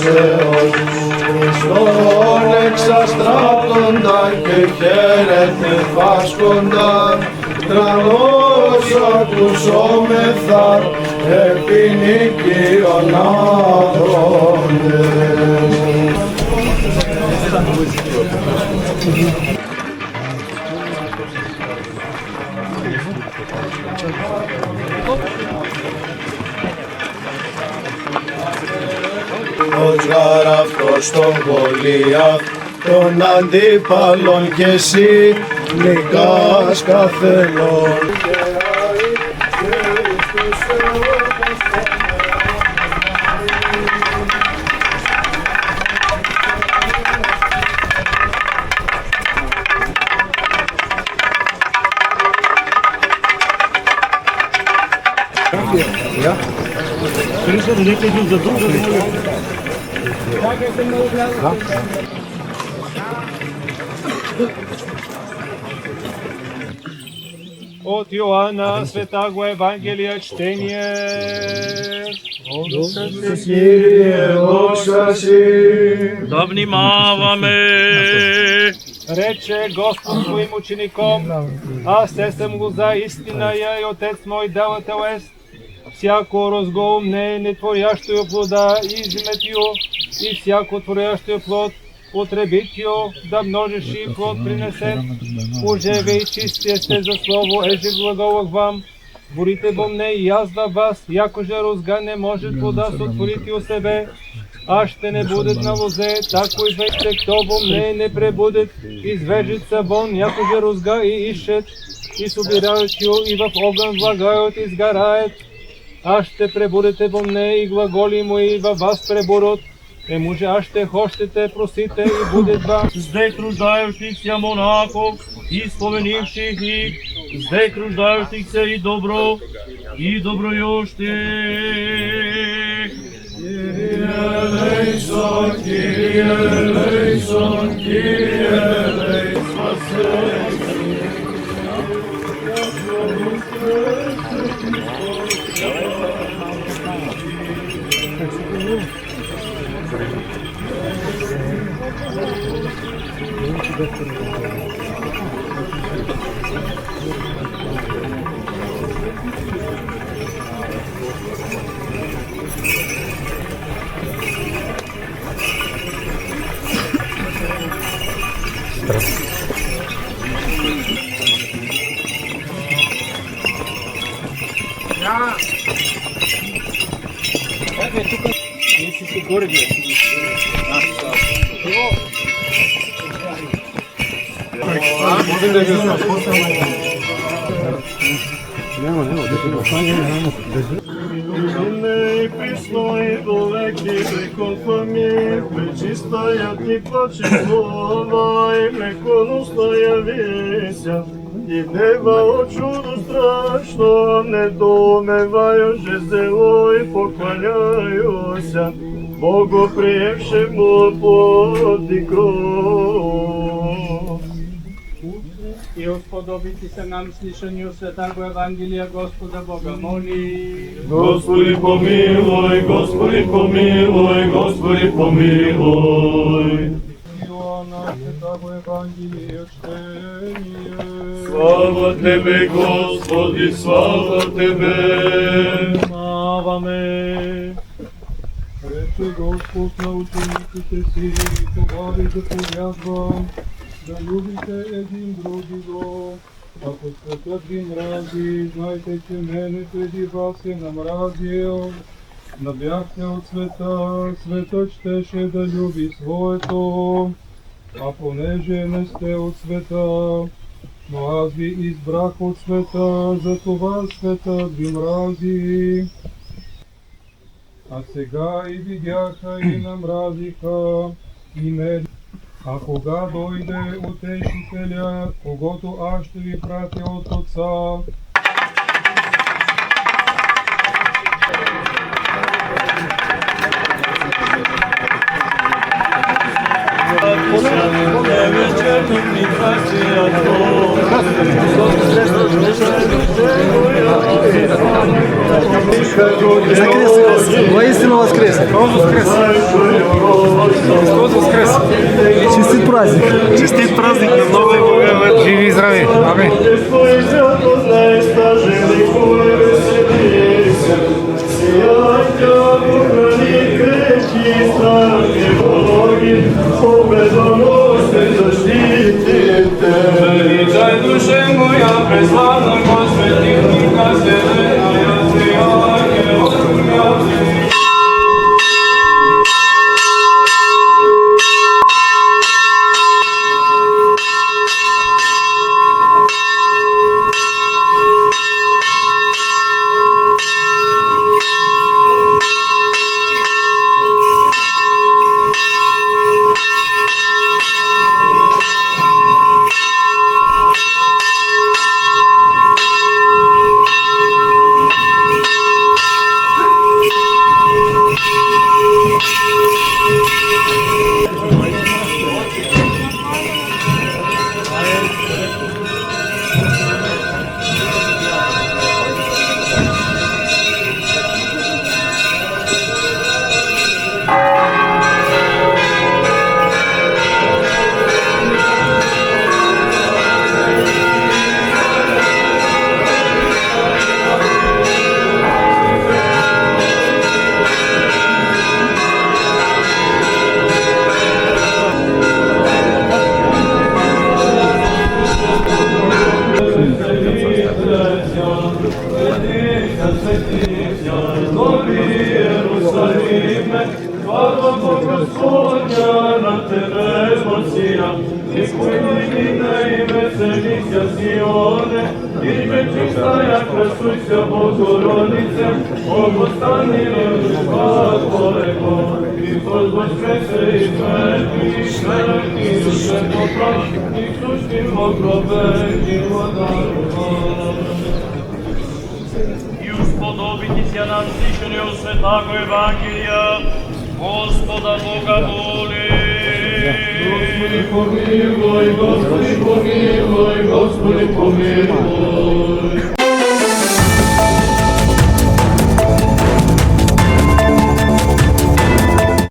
Θεός, στον εξαστράτοντα και χαίρετε φάσκοντα, τρανός ακουσόμεθα επί νικίων άδροντες. Ως γάρ αυτός τον Γολιάθ, των αντίπαλων κι εσύ νικάς καθενόν. От Йоанна, Святаго Евангелия, чтение. Κύριε, δόξα Συ. Да внимаваме! Рече Господ своим учеником, аз те съм го за истина я и Отец мой давател ест. Всяко разгоумне нетворящою плода изметио и всяко творящою плод потребитио, да множещи плод принесе. Ужеве и чисти сте за слово, еже глаголах вам. Борите во мне и аз да вас, якоже розга не може плода сотворити у себе. А ще не будет на лозе, тако и вече кто во мне не пребудет, извежит се вон, якоже розга и ищет, и собирають ю, и в огън влагают, и сгараят. А ще пребудете во мне и глаголи мои във вас преборот. Може а ще хощете, просите и будет вам. Здесь труждающихся монахов и споменивших их, здесь труждающихся и добро, и доброющих. Kyrie eleison, Kyrie eleison, Kyrie eleison. Пресной веки преконфами, пречистая ти почислова и меконостая веся. И неба от чудо страшно, недоумеваю же зело и поклоняюся Богу приемшему плод и кровь. И уподобите се нам слышанию Святаго Евангелия Господа Бога моли. Господи помилуй, Господи помилуй, Господи помилуй. Иоанна Святаго Евангелия чтение. Слава Тебе, Господи, слава Тебе. Славаме. Рече Господ на учениците си, това ви заповядвам, да любите един другиго. Ако светът ви мрази, знайте, че мене преди вас е намразил. Да бяхте от света, светът щеше да люби своето. А понеже не сте от света, но аз ви избрах от света, затова светът ви мрази. А сега и видяха и намразиха, и не. А кога дойде Утешителя, когото аз ще ви пратя от Отца, Воистину воскресе. Христос воскресе! Честит празник. Честит празник на много и Бога, живи и здрави! Амин! Величай душе моя, преславна Господинка, вселенная сияние умятый. И усподобити се нам слишање светаго Евангелија, Господа Бога моли. Господи помилуй, Господи помилуй, Господи помилуй.